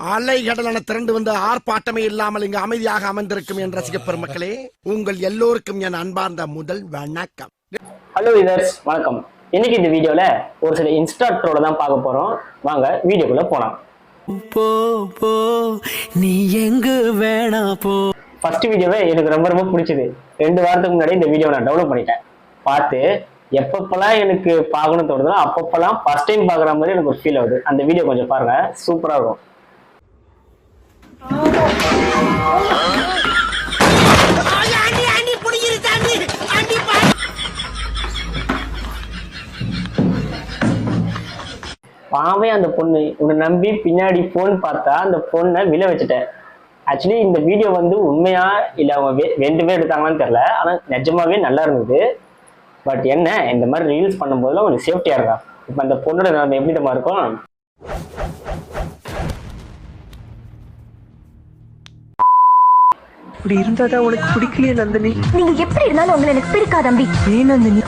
அலைகடலான திரண்டு வந்து ஆர்ப்பாட்டமே இல்லாமல் இங்கு அமைதியாக அமர்ந்திருக்கும் என் ரசிக பெருமக்களே, உங்கள் எல்லோருக்கும் என் அன்பார்ந்த முதல் வணக்கம். ஹலோ வியூவர்ஸ், வணக்கம். இன்னைக்கு இந்த வீடியோல ஒரு சில இன்ஸ்ட்ரக்டரோட தான் பார்க்க போறோம். வாங்க வீடியோக்குள்ள போலாம். போ போ நீ எங்க வேணா போ. ஃபர்ஸ்ட் வீடியோவே எனக்கு ரொம்ப ரொம்ப பிடிச்சது. 2 வாரத்துக்கு முன்னாடி இந்த வீடியோ நான் டவுன்லோட் பண்ணிட்டேன். பார்த்து எப்பப்பெல்லாம் எனக்கு பார்க்கணும்னு தோணுதோ அப்பப்பெல்லாம் ஃபர்ஸ்ட் டைம் பார்க்குற மாதிரி எனக்கு ஒரு ஃபீல் ஆகுது. அந்த வீடியோ கொஞ்சம் பாருங்க, சூப்பரா இருக்கும். பாவே அந்த பொண்ணு உன்னை நம்பி பின்னாடி போன் பார்த்தா அந்த பொண்ணை விழ வச்சுட்டேன். ஆக்சுவலி இந்த வீடியோ வந்து உண்மையா இல்லை அவங்க வேண்டுமே எடுத்தாங்களான்னு தெரியல, ஆனால் நிஜமாவே நல்லா இருந்தது. பட் என்ன, இந்த மாதிரி ரீல்ஸ் பண்ணும்போதுலாம் கொஞ்சம் சேஃப்டியா இருக்கா. இப்போ அந்த பொண்ணோட நம்ம எப்படி நம்ம இருக்கோம். இப்படி இருந்தாதான் உனக்கு பிடிக்கலையே நந்தினி. நீங்க எப்படி இருந்தாலும் உங்களை எனக்கு பிடிக்காத தம்பி. ஏன் நந்தினி?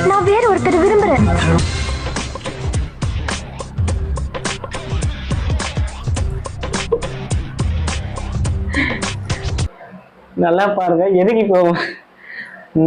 நான் வேற ஒருத்தர் விரும்புறேன். நல்லா பாருங்க, எதுக்கு இப்போ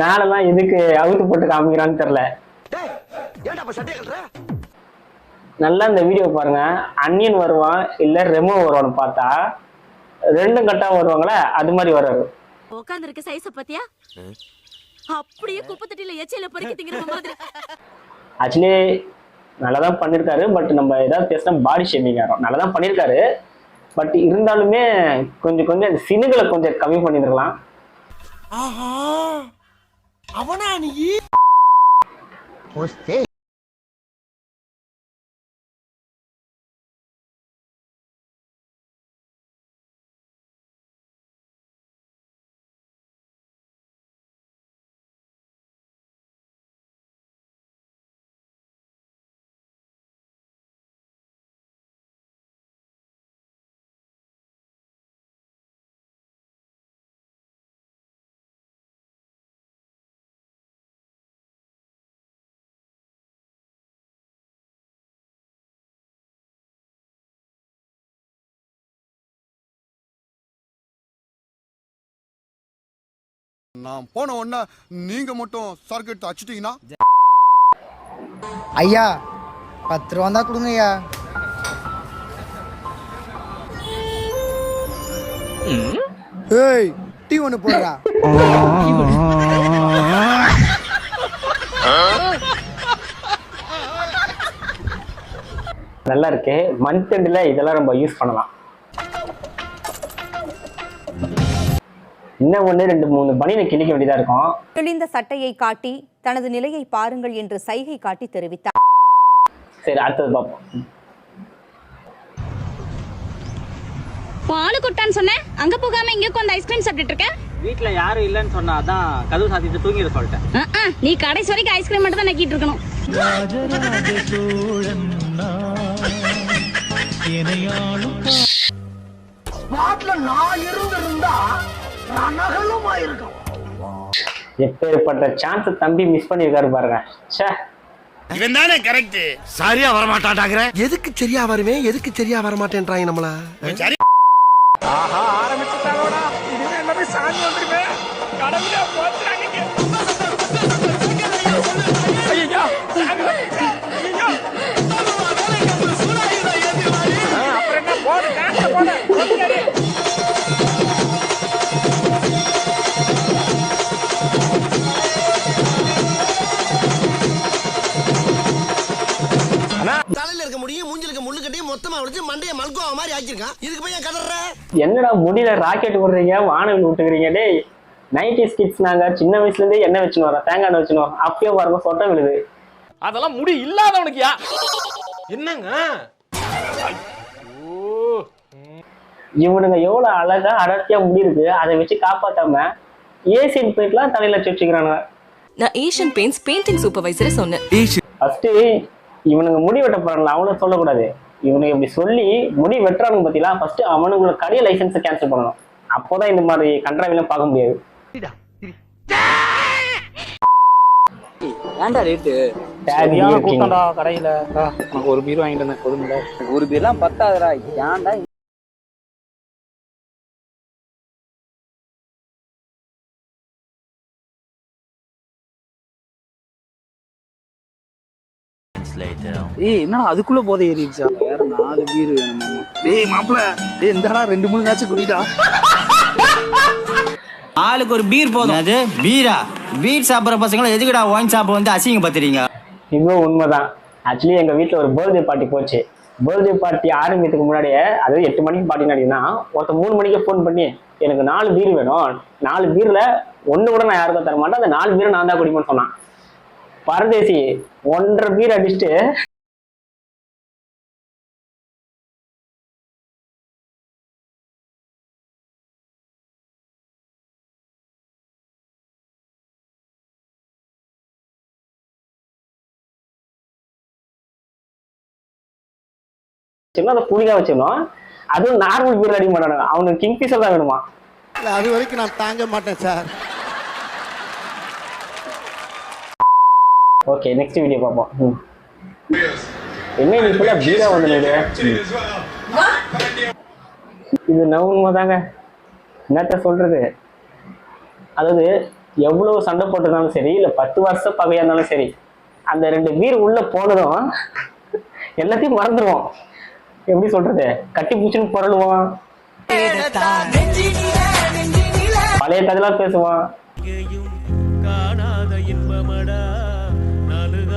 மேலெல்லாம் எதுக்கு அவுத்து போட்டு காமிக்கிறான்னு தெரியல. நல்லா இந்த வீடியோ பாருங்க. அன்னியன் வருவான் இல்ல ரெமோ வருவான்னு பார்த்தா ரெண்டும் கட்டா வருவாங்களே, அது மாதிரி வர்றாரு. உட்கார்ந்து இருக்க சைஸ பாத்தியா? அப்படியே குப்பத்தட்டில எச்சையில பொறுக்கி திங்கற மாதிரி. ஆக்சுவலி நல்லா தான் பண்ணிருக்காரு. பட் நம்ம ஏதாவது பேசினா பாடி ஷேமிங் ஆகும். நல்லா தான் பண்ணிருக்காரு. பட் இருந்தாலுமே கொஞ்சம் அந்த சினுகளை கொஞ்சம் கம்மி பண்ணிருக்கலாம். அவனா நீ நான் போன உடனே நீங்க மட்டும் சரக்கு எடுத்து அடிச்சிட்டீங்கன்னா ஐயா 10 ரூபா தான் கொடுங்க ஐயா. ஏய் டீ ஒன்று போடுறா. நல்லா இருக்கு. மந்த் எண்ட்ல இதெல்லாம் நம்ம யூஸ் பண்ணலாம். இன்னும் 1 2 3 பனியனை கிழிக்க வேண்டியதா இருக்கும். கிழிந்த சட்டையை காட்டி தனது நிலையை பாருங்கள் என்று சைகை காட்டி தெரிவித்தார். சரி, அடுத்தது பார்ப்போம். பாலு குட்டான்னு சொன்னேன், அங்க போகாம இங்க உட்கார்ந்து ஐஸ்கிரீம் சாப்பிட்டுட்டு இருக்க. வீட்ல யாரும் இல்லன்னு சொன்னா அதான் கதவு சாத்திட்டு தூங்கிட சொல்லிட்டேன். நீ கடைசி வரைக்கும் ஐஸ்கிரீம் மட்டும் தான் நக்கிட்டு இருக்கணும். எப்பேற்பட்ட சான்ஸ் தம்பி மிஸ் பண்ணிருக்காரு பாருங்க. இவன் தானே கரெக்ட். சரியா வர மாட்டான்டாங்கற. எதுக்கு சரியா வருவேன், எதுக்கு சரியா வர மாட்டேன்றாங்க நம்மள. ஆஹா, ஆரம்பிச்சுட்டாங்கடா. இதுவே எல்லாமே சாமி வந்துருமே. கடவுளே போட்றாங்க. ஐயா ஐயா, அப்புறம் என்ன போடு டான்ஸ் போடு. தலையில இருக்க முடியும், மூஞ்சில இருக்க முள்ளு கட்டி மொத்தமா உடைச்சு மண்டைய மல்கோவா மாதிரி ஆக்கிருக்கான். இதுக்கு போய் ஏன் கதற? என்னடா முடியல ராக்கெட் விடுறீங்க, வானவில் விட்டுக்கிறீங்க. டேய் 90s கிட்ஸ் நாங்க சின்ன வயசுல இருந்தே என்ன வச்சுன்னு வரோம், தேங்காய் எண்ணெய் வச்சுன்னு வரோம். அப்பயே பாருங்க சொட்டம் விழுது. அதெல்லாம் முடி இல்லாதவனுக்குயா என்னங்க? இவனுங்க எவ்வளவு அழகா அடர்த்தியா முடி இருக்கு, அதை வச்சு காப்பாத்தாம ஏசியன் பெயிண்ட்லாம் தலையில வச்சுக்கிறானுங்க. நான் ஏஷியன் பெயிண்ட்ஸ் பெயிண்டிங் சூப்பர்வைசரை சொன்னேன். ஃபர்ஸ்ட் இவனுங்க முடி வெட்ட போறாங்களா, அவனும் சொல்லக்கூடாது. இவனுக்கு இப்படி சொல்லி முடி வெட்டுறானுங்க பத்தியா, ஃபர்ஸ்ட் அவனுங்களோட கடை லைசன்ஸை கேன்சல் பண்ணணும். அப்போதான் இந்த மாதிரி கண்ட்ராவிலாம் பார்க்க முடியாது. ஏன்டா ரேட்டு கூட்டம்டா கடையில. ஒரு பீர் வாங்கிட்டு வந்தேன். ஒரு பீர்லாம் பத்தாதுடா. ஏன்டா ஏய் என்னடா அதுக்குள்ள போதை ஏறிடுச்சா? வேற 4 பீர் வேணுமா? டேய் மாப்ள, டேய் இந்தடா 2-3 நாச்சு குடிடா. ஆளுக்கு ஒரு பீர் போதும். அது பீரா? பீர் சாப்பிட்ற பசங்களை எதுக்குடா ஒயின் ஷாப் வந்து அசிங்க பத்துறீங்க? இதுவும் உண்மைதான். ஆக்சுவலி எங்க வீட்டில் ஒரு பர்த்டே பார்ட்டி போச்சு. பர்த்டே பார்ட்டி ஆரம்பிக்கிறதுக்கு முன்னாடியே, அதாவது 8 மணிக்கு பார்ட்டி நடக்குதுன்னா, ஒருத்தர் 3 மணிக்கு ஃபோன் பண்ணி எனக்கு 4 பீர் வேணும், 4 பீர்ல 1 கூட நான் யாருக்கும் தர மாட்டேன், அந்த 4 பீரை நான் தான் குடிப்பேன்னு சொன்னான். பரதேசி 1.5 பீர் அடிச்சுட்டு அதை புளிகா வச்சிடணும். அதுவும் நார்மல் பீர் அடிக்க மாட்டானுங்க, அவனுக்கு கிங் பீஸர் தான் வேணுமா. அது வரைக்கும் நான் தாங்க மாட்டேன் சார். ஓகே, நெக்ஸ்ட் வீடியோ பார்ப்போம். என்ன நீ ஃபுல்லா பீரா வந்து இது உண்மைதாங்க. என்னத்த சொல்றது, அதாவது எவ்வளவு சண்டை போட்டிருந்தாலும் சரி, இல்ல 10 வருஷம் பகையா இருந்தாலும் சரி, அந்த 2 பீர் உள்ள போனதும் எல்லாத்தையும் மறந்துடுவோம். எப்படி சொல்றது, கட்டி பூச்சின்னு புரளுவோம், பழைய கதையெல்லாம் பேசுவான்.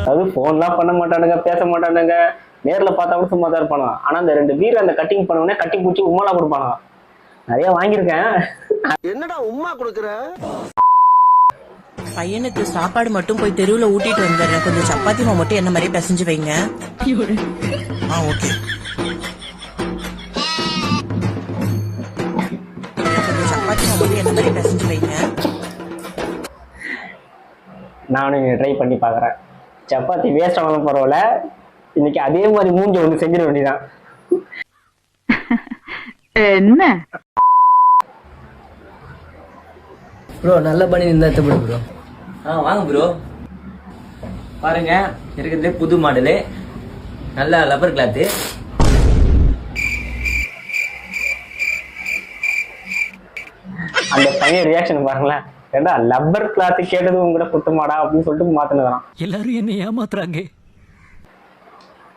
அது போன்லாம் பண்ண மாட்டானுங்க, பேச மாட்டானுங்க, நேர்ல பார்த்தா கூட சும்மா தான் இருப்பானுங்க. ஆனா அந்த 2 பீர் அந்த கட்டிங் பண்ண கட்டி பூச்சி உமாலா கொடுப்பானுங்க. நிறைய வாங்கியிருக்கேன். என்னடா உம்மா கொடுக்குற? பையனுக்கு சாப்பாடு மட்டும் போய் தெருவுல ஊட்டிட்டு வந்துடுறேன். கொஞ்சம் சப்பாத்தி மாவு மட்டும் என்ன மாதிரி பிசைஞ்சு வைங்க. ஓகே. கொஞ்சம் சப்பாத்தி மாவு மட்டும் என்ன மாதிரி பிசைஞ்சு வைங்க. நானும் ட்ரை பண்ணி பார்க்குறேன். சப்பாத்தி வேஸ்ட் ஆனாலும் பரவாயில்ல, இன்னைக்கு அதே மாதிரி மூஞ்சி ஒன்று செஞ்சிட வேண்டியதான். என்ன ப்ரோ நல்ல பண்ணி இருந்தா எடுத்து ப்ரோ. வாங்க ப்ரோ, பாருங்க இருக்கிறதுலே புது மாடலு, நல்ல லப்பர் கிளாத்து. அந்த பையன் ரியாக்ஷன் பாருங்களேன், ஏண்டா லப்பர் கிளாத் கேட்டது உங்ககிட்ட குத்தமாடா அப்படின்னு சொல்லிட்டு மாத்தினுறான். எல்லாரும் என்ன ஏமாத்துறாங்க.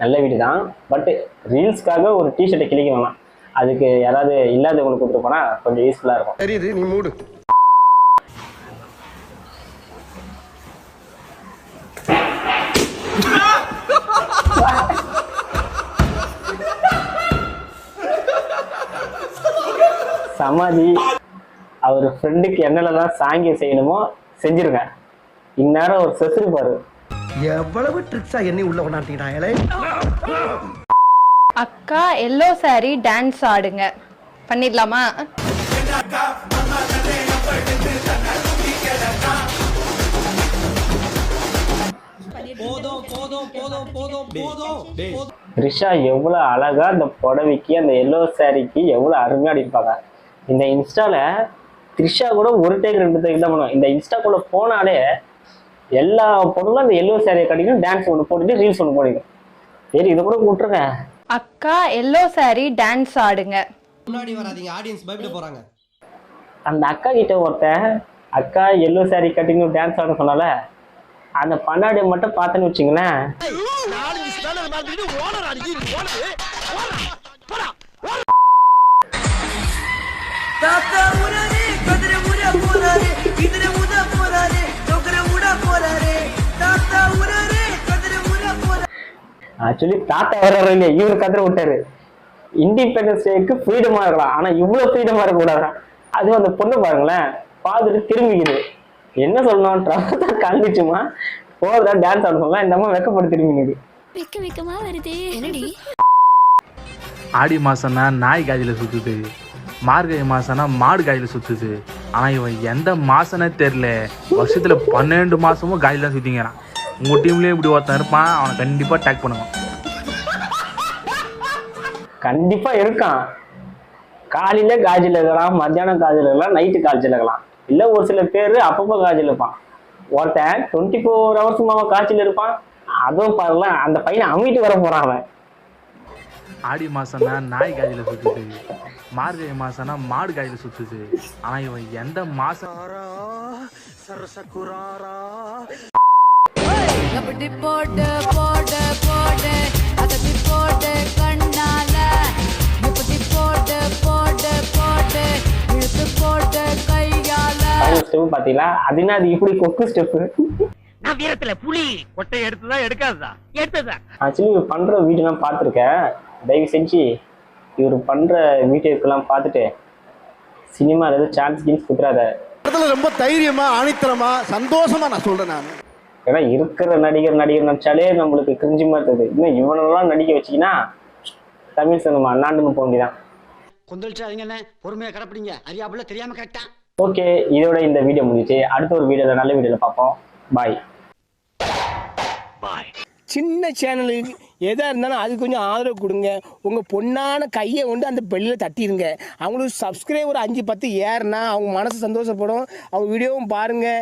நல்ல வீடு தான், பட் ரீல்ஸ்க்காக ஒரு டிஷர்ட்டை கிளிக்க வேணாம். அதுக்கு யாராவது இல்லாதவங்களுக்கு கொடுத்து போனா கொஞ்சம் யூஸ்ஃபுல்லா இருக்கும். தெரியுது, நீ மூடு. சமாதி அவர் ஃப்ரெண்டுக்கு என்னென்னலாம் சாங்கியம் செய்யணுமோ செஞ்சிருங்க. இந்நேரம் ஒரு செத்துருப்பாரு. எவ்வளவு ட்ரிக்ஸா என்ன உள்ள கொண்டாட்டிட்டாங்களே. அக்கா எல்லோ சாரி டான்ஸ் ஆடுங்க, பண்ணிடலாமா? த்ரிஷா எவ்வளவு அழகா அந்த புடவைக்கு அந்த எல்லோ சாரிக்கு எவ்வளவு அருமையா அடிப்பாங்க. இந்த இன்ஸ்டால த்ரிஷா கூட ஒரு டேக் 2 டேக் தான் பண்ணுவோம். இந்த இன்ஸ்டாக்குள்ள போனாலே எல்லா பொருளும் அந்த எல்லோ சாரியை கட்டிக்கும், டான்ஸ் ஒன்று போட்டுட்டு ரீல்ஸ் ஒன்று போடுங்க. சரி, இதை கூட விட்டுருங்க. அக்கா எல்லோ சாரி டான்ஸ் ஆடுங்க. முன்னாடி வராதீங்க, ஆடியன்ஸ் பயப்பட போறாங்க. அந்த அக்கா கிட்ட ஒருத்தன் அக்கா எல்லோ சாரி கட்டிங் டான்ஸ் ஆட சொன்னால, அந்த பன்னாடியை மட்டும் பார்த்தேன்னு வச்சுங்களேன், ஆக்சுவலி தாத்தா வர்றாரு இல்லையா, இவரு கதற விட்டாரு. இண்டிபெண்டன்ஸ் டேக்கு ஃப்ரீடமா இருக்கலாம், ஆனா இவ்வளவு ஃப்ரீடமா இருக்கக்கூடாதான். அதுவும் அந்த பொண்ணு பாருங்களேன், பார்த்துட்டு திரும்பிக்குது. என்ன சொல்லணும், கண்டிச்சுமா போதா டான்ஸ் ஆட சொல்லலாம், இந்த அம்மா வெக்கப்பட்டு திரும்பிக்குது. ஆடி மாசம்னா நாய் காதில சுத்துது, மார்கழி மாசம்னா மாடு காதில சுத்துது. ஆனா இவன் எந்த மாசம்னே தெரியல, வருஷத்துல 12 மாசமும் காதில தான் சுத்திங்கிறான். உங்க டீம்லயும் இப்படி ஒருத்தன் இருப்பான், அவனை கண்டிப்பா டேக் பண்ணுவான். கண்டிப்பா இருக்கான். காலையில காய்ச்சல் இருக்கலாம், மத்தியானம் காய்ச்சல் இருக்கலாம், நைட்டு காய்ச்சல் இருக்கலாம், இல்ல ஒரு சில பேர் அப்பப்போ காய்ச்சல் இருப்பான். ஒருத்தன் 24 ஹவர்ஸ் காய்ச்சல் இருப்பான். அதுவும் பாருங்கள, அந்த பையனை அமிட்டு வர போறான் அவன். ஆடி மாசம்னா நாய் காதில சுத்துது, மார்கழி மாசம்னா மாடு காதில சுத்துது. ஆனா இவன் எந்த மாசம் எப்படி போட்டு போட்டு போட்டு அதட்டி போட்டு கண்ணால எப்படி போட்டு போட்டு போட்டு இழுத்து போட்டு கையால ஸ்டெப் பாத்தீங்களா? அதுனா அது இப்படி கொக்கு ஸ்டெப். நான் வீரத்துல புலி கொட்டை எடுத்ததா எடுக்காததா? எடுத்ததா. ஆக்சுவலி இவர் பண்ற வீடியோலாம் பார்த்துருக்கேன். தயவு செஞ்சு இவர் பண்ற வீடியோக்கெல்லாம் பார்த்துட்டு சினிமால ஏதோ சான்ஸ் கீன்ஸ் குத்துறாத. ரொம்ப தைரியமா ஆணித்தரமா சந்தோஷமா நான் சொல்றேன். நான் ஏன்னா இருக்கிற நடிகர் நினைச்சாலே நம்மளுக்கு கிரிஞ்சி மாதிரி இருக்குது. இன்னும் இவனெல்லாம் நடிக்க வச்சிங்கன்னா தமிழ் சினிமா அண்ணாண்டுன்னு போக வேண்டியதான். கொந்தளிச்சாதீங்கண்ணே, பொறுமையா கடப்பிடிங்க. அறியாப்புல தெரியாம கரெக்டா. ஓகே, இதோட இந்த வீடியோ முடிஞ்சிச்சு. அடுத்த ஒரு வீடியோல நல்ல வீடியோல பார்ப்போம். பாய். சின்ன சேனலுக்கு எதாக இருந்தாலும் அது கொஞ்சம் ஆதரவு கொடுங்க. உங்கள் பொண்ணான கையை கொண்டு அந்த பெல்லில் தட்டிடுங்க. அவங்களுக்கு சப்ஸ்கிரைபர் 5-10 ஏறுனா அவங்க மனசு சந்தோஷப்படும். அவங்க வீடியோவும் பாருங்கள்.